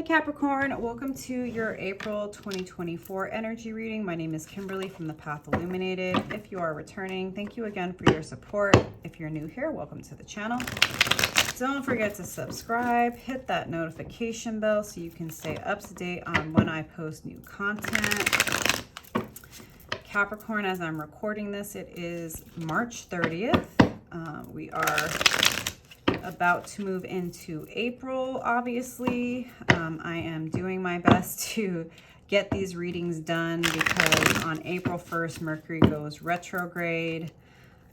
Hi Capricorn, welcome to your April 2024 energy reading. My name is Kimberly from the Path Illuminated. If you are returning, thank you again for your support. If you're new here, welcome to the channel. Don't forget to subscribe, hit that notification bell so you can stay up to date on when I post new content. Capricorn, as I'm recording this, it is March 30th. We are about to move into April, obviously. I am doing my best to get these readings done because on April 1st, Mercury goes retrograde.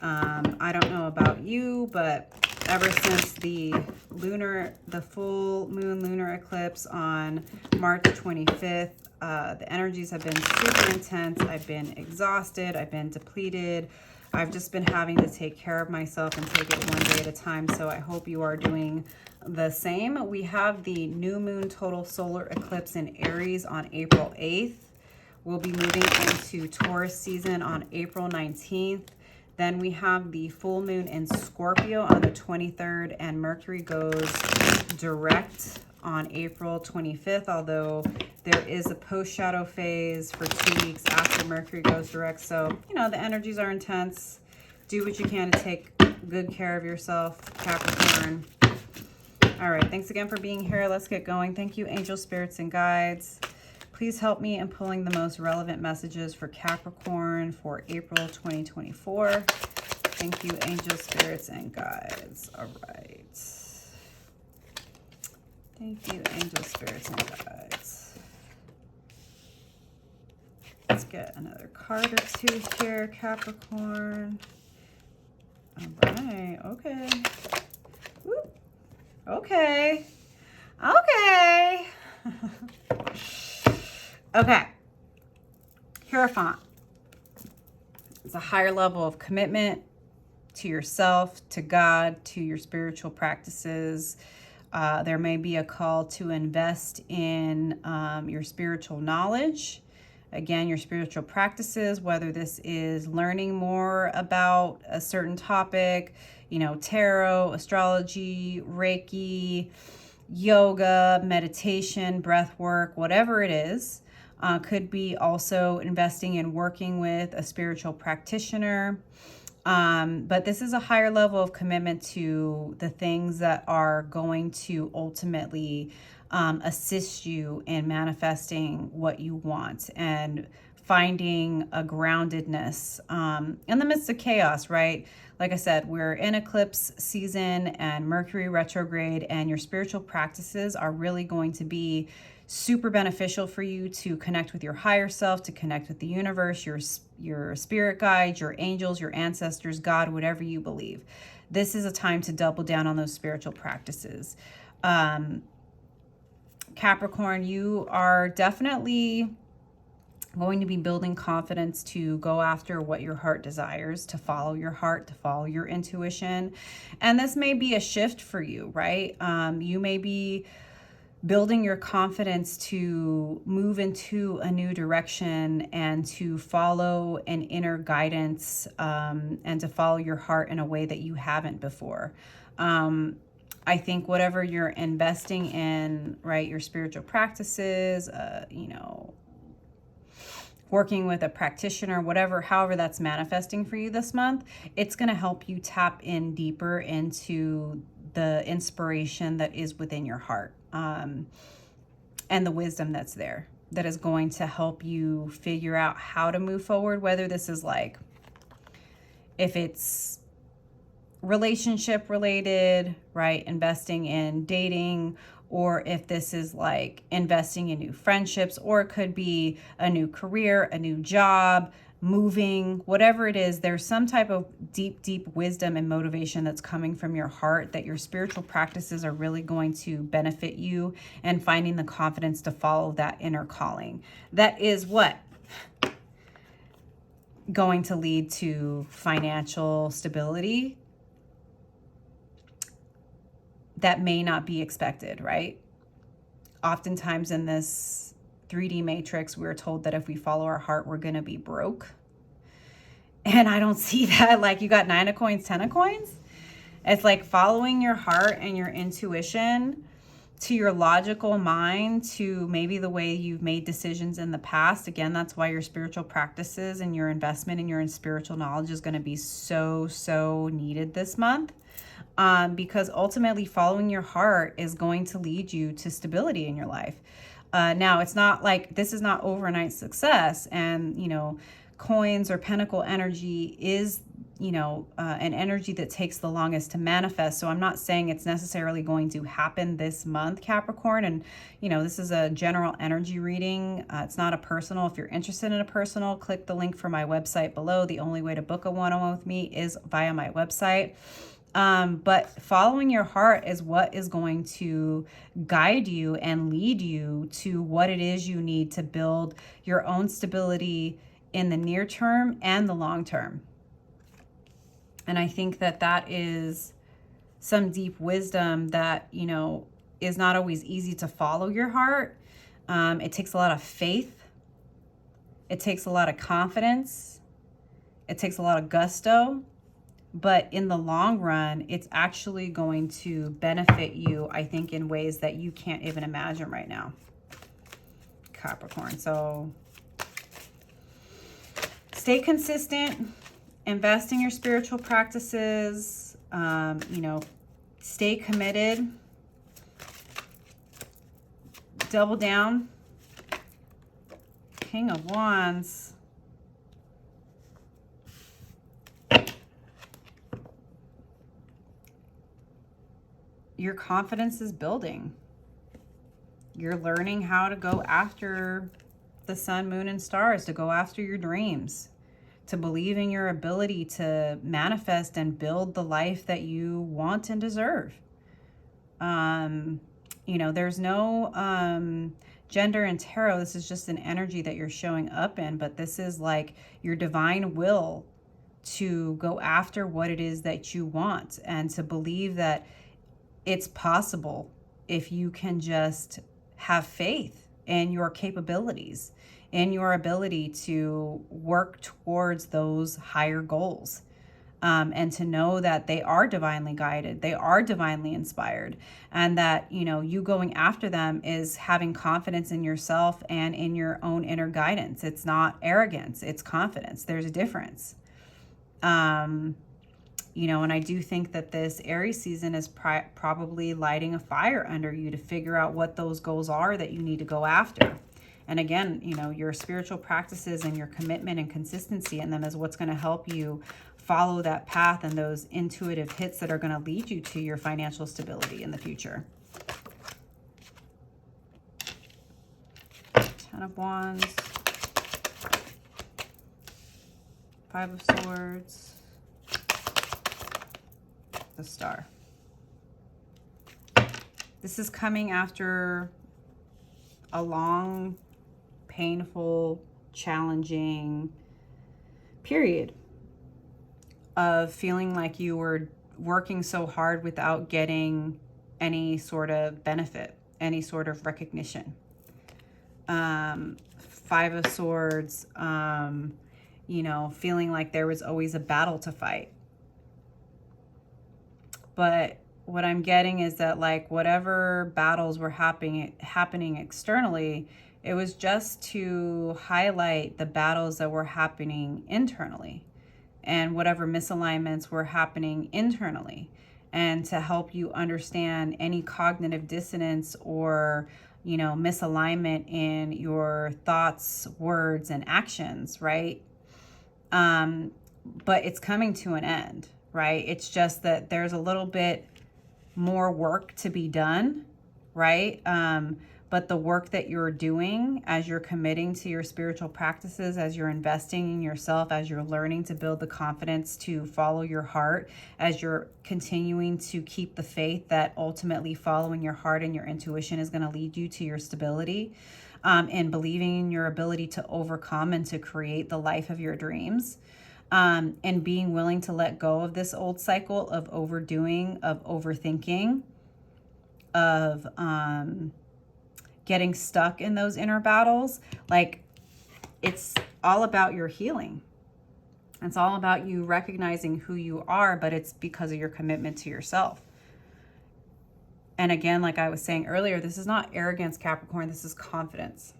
I don't know about you, but ever since the full moon lunar eclipse on March 25th, the energies have been super intense. I've been exhausted. I've been depleted. I've just been having to take care of myself and take it one day at a time. So I hope you are doing the same. We have the new moon total solar eclipse in Aries on April 8th. We'll be moving into Taurus season on April 19th. Then we have the full moon in Scorpio on the 23rd, and Mercury goes direct on April 25th, although there is a post-shadow phase for 2 weeks after Mercury goes direct. So, you know, the energies are intense. Do what you can to take good care of yourself, Capricorn. All right, thanks again for being here. Let's get going. Thank you, angel spirits and guides. Please help me in pulling the most relevant messages for Capricorn for April 2024. Thank you, angel spirits and guides. All right. Thank you, angel spirits and guides. Let's get another card or two here, Capricorn. All right, okay. Woo. Okay. Okay. Okay. Hierophant. It's a higher level of commitment to yourself, to God, to your spiritual practices. There may be a call to invest in your spiritual knowledge. Again, your spiritual practices, whether this is learning more about a certain topic, you know, tarot, astrology, Reiki, yoga, meditation, breath work, whatever it is. Could be also investing in working with a spiritual practitioner. But this is a higher level of commitment to the things that are going to ultimately assist you in manifesting what you want and finding a groundedness in the midst of chaos, right? Like I said, we're in eclipse season and Mercury retrograde, and your spiritual practices are really going to be super beneficial for you to connect with your higher self, to connect with the universe, your spirit guides, your angels, your ancestors, God, whatever you believe. This is a time to double down on those spiritual practices. Capricorn, you are definitely going to be building confidence to go after what your heart desires, to follow your heart, to follow your intuition. And this may be a shift for you, right? You may be building your confidence to move into a new direction and to follow an inner guidance and to follow your heart in a way that you haven't before. I think whatever you're investing in, right, your spiritual practices, you know, working with a practitioner, however that's manifesting for you this month, it's going to help you tap in deeper into the inspiration that is within your heart. And the wisdom that's there that is going to help you figure out how to move forward, whether this is like, if it's relationship related, right, investing in dating, or if this is like investing in new friendships, or it could be a new career, a new job, moving, whatever it is, there's some type of deep wisdom and motivation that's coming from your heart that your spiritual practices are really going to benefit you, and finding the confidence to follow that inner calling. That is what? Going to lead to financial stability that may not be expected, right? Oftentimes in this 3D matrix, we're told that if we follow our heart, we're going to be broke. And I don't see that. Like, you got 9 of coins, 10 of coins. It's like following your heart and your intuition to your logical mind, to maybe the way you've made decisions in the past. Again, that's why your spiritual practices and your investment in your spiritual knowledge is going to be so needed this month. Because ultimately following your heart is going to lead you to stability in your life. Now, it's not like this is not overnight success, and, you know, coins or pentacle energy is, you know, an energy that takes the longest to manifest. So I'm not saying it's necessarily going to happen this month, Capricorn. And, you know, this is a general energy reading. It's not a personal. If you're interested in a personal, click the link for my website below. The only way to book a one-on-one with me is via my website. But following your heart is what is going to guide you and lead you to what it is you need to build your own stability in the near term and the long term. And I think that that is some deep wisdom that, you know, is not always easy to follow your heart. It takes a lot of faith. It takes a lot of confidence. It takes a lot of gusto. But in the long run, it's actually going to benefit you, I think, in ways that you can't even imagine right now, Capricorn. So stay consistent, invest in your spiritual practices, you know, stay committed, double down. King of Wands. Your confidence is building. You're learning how to go after the sun, moon, and stars, to go after your dreams, to believe in your ability to manifest and build the life that you want and deserve. You know, there's no gender in tarot. This is just an energy that you're showing up in, but this is like your divine will to go after what it is that you want, and to believe that it's possible if you can just have faith in your capabilities, in your ability to work towards those higher goals, and to know that they are divinely guided, they are divinely inspired, and that, you know, you going after them is having confidence in yourself and in your own inner guidance. It's not arrogance, it's confidence. There's a difference. You know, and I do think that this Aries season is probably lighting a fire under you to figure out what those goals are that you need to go after. And again, you know, your spiritual practices and your commitment and consistency in them is what's going to help you follow that path and those intuitive hits that are going to lead you to your financial stability in the future. Ten of Wands. Five of Swords. The Star. This is coming after a long, painful, challenging period of feeling like you were working so hard without getting any sort of benefit, any sort of recognition. Five of Swords, you know, feeling like there was always a battle to fight. But what I'm getting is that, like, whatever battles were happening externally, it was just to highlight the battles that were happening internally, and whatever misalignments were happening internally, and to help you understand any cognitive dissonance or, you know, misalignment in your thoughts, words, and actions, right? But it's coming to an end. Right? It's just that there's a little bit more work to be done, right? But the work that you're doing as you're committing to your spiritual practices, as you're investing in yourself, as you're learning to build the confidence to follow your heart, as you're continuing to keep the faith that ultimately following your heart and your intuition is going to lead you to your stability, and believing in your ability to overcome and to create the life of your dreams. And being willing to let go of this old cycle of overdoing, of overthinking, of getting stuck in those inner battles. Like, it's all about your healing. It's all about you recognizing who you are, but it's because of your commitment to yourself. And again, like I was saying earlier, this is not arrogance, Capricorn. This is confidence.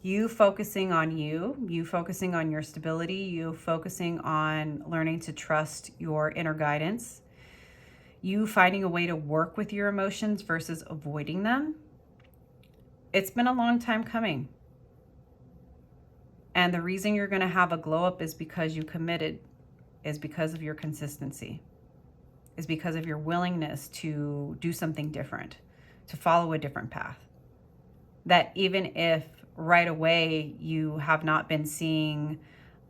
You focusing on you focusing on your stability, you focusing on learning to trust your inner guidance, you finding a way to work with your emotions versus avoiding them. It's been a long time coming. And the reason you're going to have a glow up is because you committed, is because of your consistency, is because of your willingness to do something different, to follow a different path. That even if right away you have not been seeing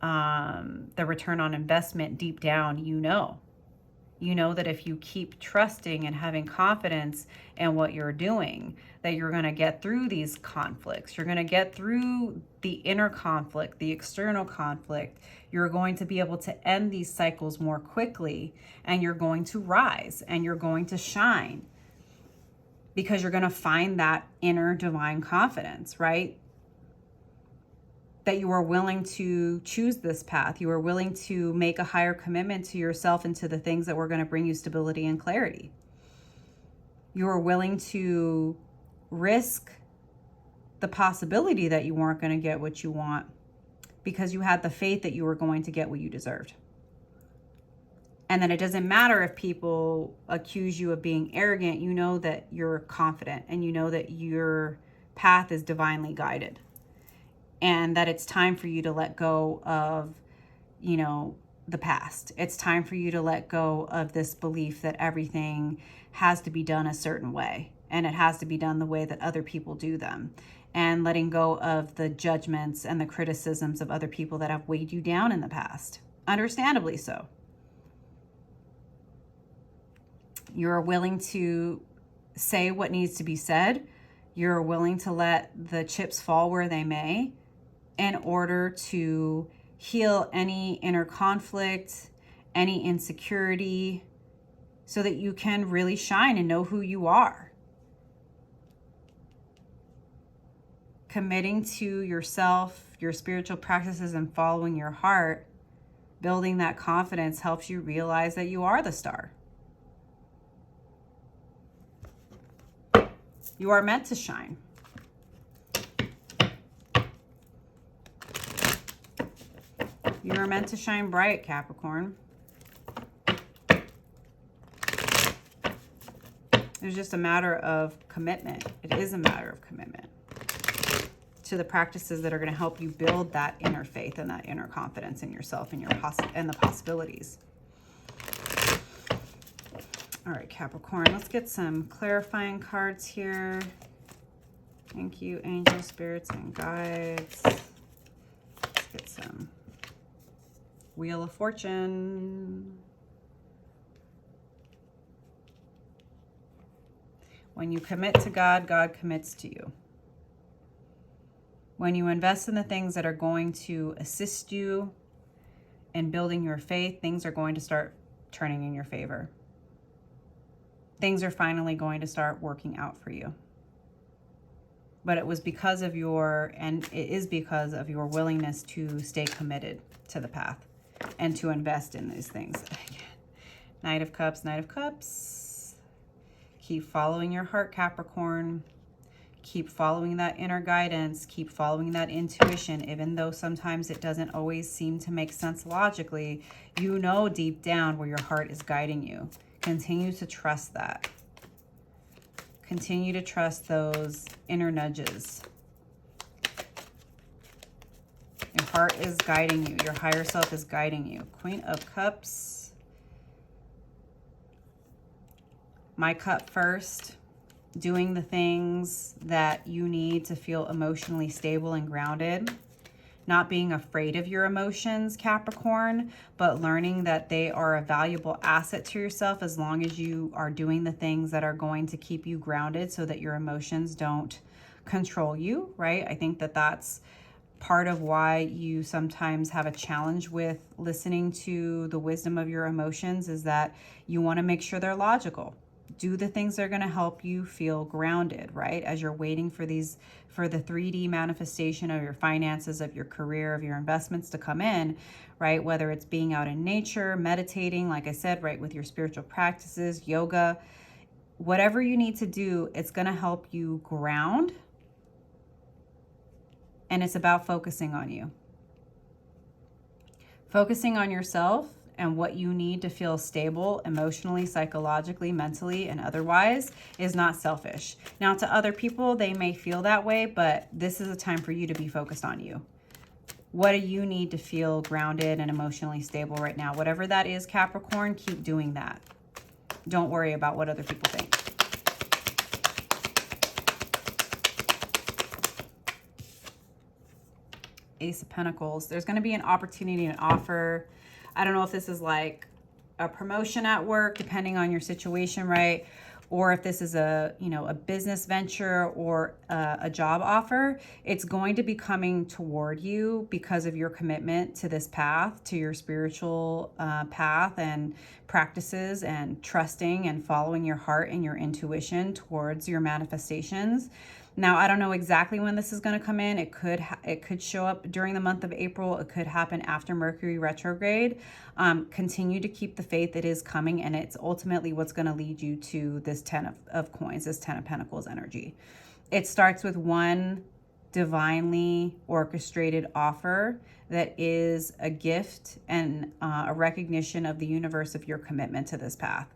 the return on investment, deep down, you know that if you keep trusting and having confidence in what you're doing, that you're going to get through these conflicts. You're going to get through the inner conflict, the external conflict. You're going to be able to end these cycles more quickly, and you're going to rise and you're going to shine because you're going to find that inner divine confidence, right? That you are willing to choose this path. You are willing to make a higher commitment to yourself and to the things that were going to bring you stability and clarity. You are willing to risk the possibility that you weren't going to get what you want because you had the faith that you were going to get what you deserved. And then it doesn't matter if people accuse you of being arrogant. You know that you're confident and you know that your path is divinely guided. And that it's time for you to let go of, the past. It's time for you to let go of this belief that everything has to be done a certain way. And it has to be done the way that other people do them. And letting go of the judgments and the criticisms of other people that have weighed you down in the past. Understandably so. You're willing to say what needs to be said. You're willing to let the chips fall where they may, in order to heal any inner conflict, any insecurity, so that you can really shine and know who you are. Committing to yourself, your spiritual practices, and following your heart, building that confidence helps you realize that you are the star. You are meant to shine. You are meant to shine bright, Capricorn. It's just a matter of commitment. It is a matter of commitment to the practices that are going to help you build that inner faith and that inner confidence in yourself and and the possibilities. All right, Capricorn, let's get some clarifying cards here. Thank you, angels, spirits, and guides. Let's get some Wheel of Fortune. When you commit to God, God commits to you. When you invest in the things that are going to assist you in building your faith, things are going to start turning in your favor. Things are finally going to start working out for you. But it is because of your willingness to stay committed to the path and to invest in these things. Knight of Cups, Knight of Cups. Keep following your heart, Capricorn. Keep following that inner guidance. Keep following that intuition, even though sometimes it doesn't always seem to make sense logically. You know deep down where your heart is guiding you. Continue to trust that. Continue to trust those inner nudges. Your heart is guiding you. Your higher self is guiding you. Queen of Cups. My cup first. Doing the things that you need to feel emotionally stable and grounded. Not being afraid of your emotions, Capricorn, but learning that they are a valuable asset to yourself as long as you are doing the things that are going to keep you grounded so that your emotions don't control you, right? I think that that's part of why you sometimes have a challenge with listening to the wisdom of your emotions, is that you want to make sure they're logical. Do the things that are going to help you feel grounded, right? As you're waiting for the 3D manifestation of your finances, of your career, of your investments to come in, right? Whether it's being out in nature, meditating, like I said, right, with your spiritual practices, yoga, whatever you need to do, it's going to help you ground. And it's about focusing on you. Focusing on yourself and what you need to feel stable emotionally, psychologically, mentally, and otherwise is not selfish. Now, to other people, they may feel that way, but this is a time for you to be focused on you. What do you need to feel grounded and emotionally stable right now? Whatever that is, Capricorn, keep doing that. Don't worry about what other people think. Ace of Pentacles. There's going to be an opportunity, an offer. I don't know if this is like a promotion at work, depending on your situation, right? Or if this is a, you know, a business venture or a job offer. It's going to be coming toward you because of your commitment to this path, to your spiritual path and practices, and trusting and following your heart and your intuition towards your manifestations. Now, I don't know exactly when this is going to come in. It could show up during the month of April. It could happen after Mercury retrograde. Continue to keep the faith. It is coming, and it's ultimately what's going to lead you to this 10 of coins, this 10 of Pentacles energy. It starts with one divinely orchestrated offer that is a gift and a recognition of the universe of your commitment to this path.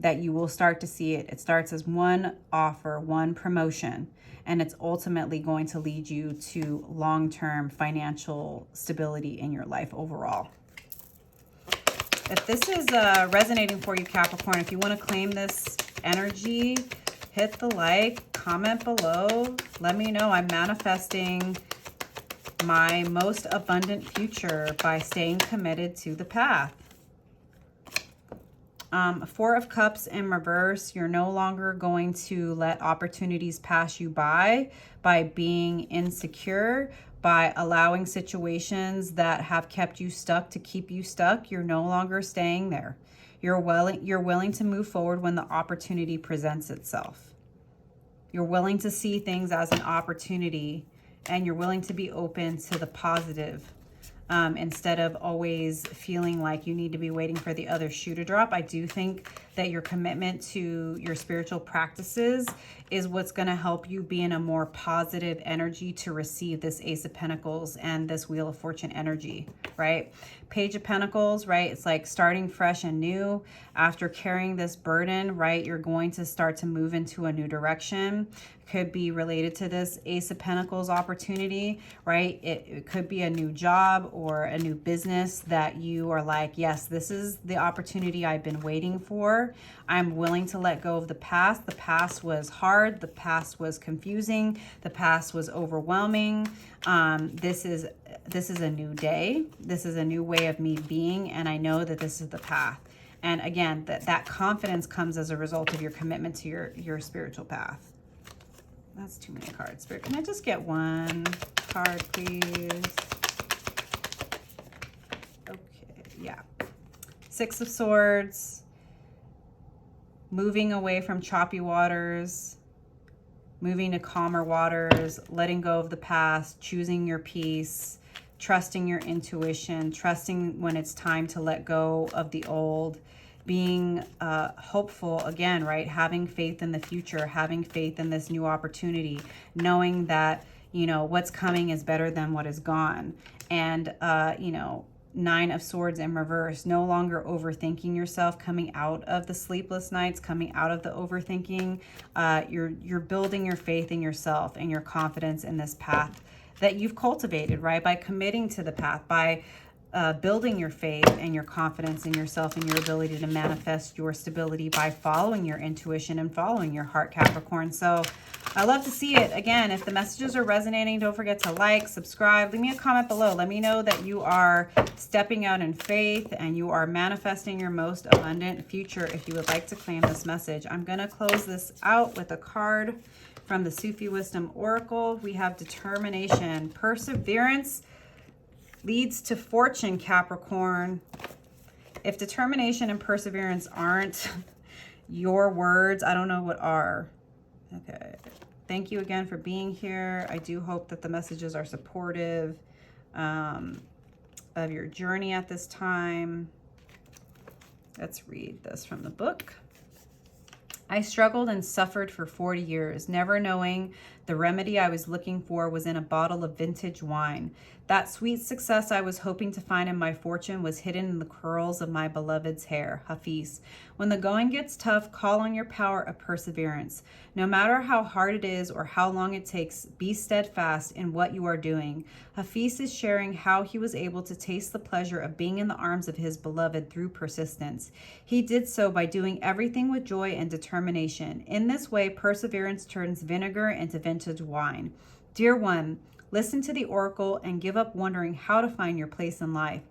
That you will start to see it. It starts as one offer, one promotion, and it's ultimately going to lead you to long-term financial stability in your life overall. If this is resonating for you, Capricorn, if you want to claim this energy, hit the like, comment below. Let me know. I'm manifesting my most abundant future by staying committed to the path. Four of Cups in reverse. You're no longer going to let opportunities pass you by being insecure, by allowing situations that have kept you stuck to keep you stuck. You're no longer staying there. You're willing to move forward when the opportunity presents itself. You're willing to see things as an opportunity, and you're willing to be open to the positive. Instead of always feeling like you need to be waiting for the other shoe to drop. I do think that your commitment to your spiritual practices is what's going to help you be in a more positive energy to receive this Ace of Pentacles and this Wheel of Fortune energy, right? Page of Pentacles, right? It's like starting fresh and new. After carrying this burden, right, you're going to start to move into a new direction. Could be related to this Ace of Pentacles opportunity, right? It could be a new job or a new business that you are like, yes, this is the opportunity I've been waiting for. I'm willing to let go of the past. The past was hard. The past was confusing. The past was overwhelming. This is a new day. This is a new way of me being, and I know that this is the path. And again, that confidence comes as a result of your commitment to your spiritual path. That's too many cards. Spirit, can I just get one card, please? Okay, yeah. Six of Swords. Moving away from choppy waters. Moving to calmer waters. Letting go of the past. Choosing your peace. Trusting your intuition. Trusting when it's time to let go of the old. Being hopeful again, right? Having faith in the future, having faith in this new opportunity, knowing that, you know, what's coming is better than what is gone. And, you know, Nine of Swords in reverse, no longer overthinking yourself, coming out of the sleepless nights, coming out of the overthinking. You're building your faith in yourself and your confidence in this path that you've cultivated, right? By committing to the path, by building your faith and your confidence in yourself and your ability to manifest your stability by following your intuition and following your heart, Capricorn. So I love to see it. Again, if the messages are resonating, don't forget to like, subscribe, leave me a comment below. Let me know that you are stepping out in faith and you are manifesting your most abundant future if you would like to claim this message. I'm going to close this out with a card from the Sufi Wisdom Oracle. We have determination, perseverance leads to fortune, Capricorn. If determination and perseverance aren't your words, I don't know what are. Okay. Thank you again for being here. I do hope that the messages are supportive of your journey at this time. Let's read this from the book. I struggled and suffered for 40 years, never knowing the remedy I was looking for was in a bottle of vintage wine. That sweet success I was hoping to find in my fortune was hidden in the curls of my beloved's hair. Hafiz. When the going gets tough, call on your power of perseverance. No matter how hard it is or how long it takes, be steadfast in what you are doing. Hafiz is sharing how he was able to taste the pleasure of being in the arms of his beloved through persistence. He did so by doing everything with joy and determination. In this way, perseverance turns vinegar into vintage wine. Dear one, listen to the oracle and give up wondering how to find your place in life.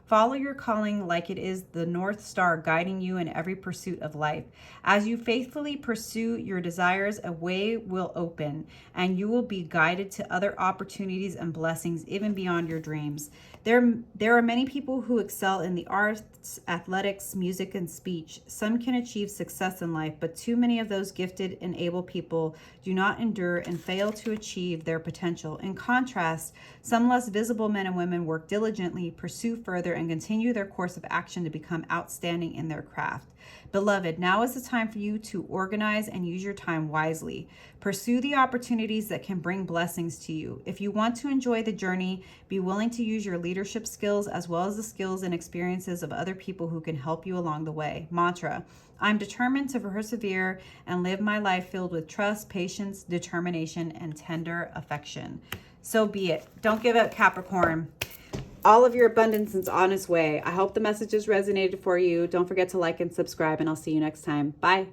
Follow your calling like it is the North Star guiding you in every pursuit of life. As you faithfully pursue your desires, a way will open and you will be guided to other opportunities and blessings even beyond your dreams. There are many people who excel in the arts, athletics, music, and speech. Some can achieve success in life, but too many of those gifted and able people do not endure and fail to achieve their potential. In contrast, some less visible men and women work diligently, pursue further, and continue their course of action to become outstanding in their craft. Beloved, now is the time for you to organize and use your time wisely. Pursue the opportunities that can bring blessings to you. If you want to enjoy the journey, be willing to use your leadership skills as well as the skills and experiences of other people who can help you along the way. Mantra: I'm determined to persevere and live my life filled with trust, patience, determination, and tender affection. So be it. Don't give up, Capricorn. All of your abundance is on its way. I hope the messages resonated for you. Don't forget to like and subscribe, and I'll see you next time. Bye.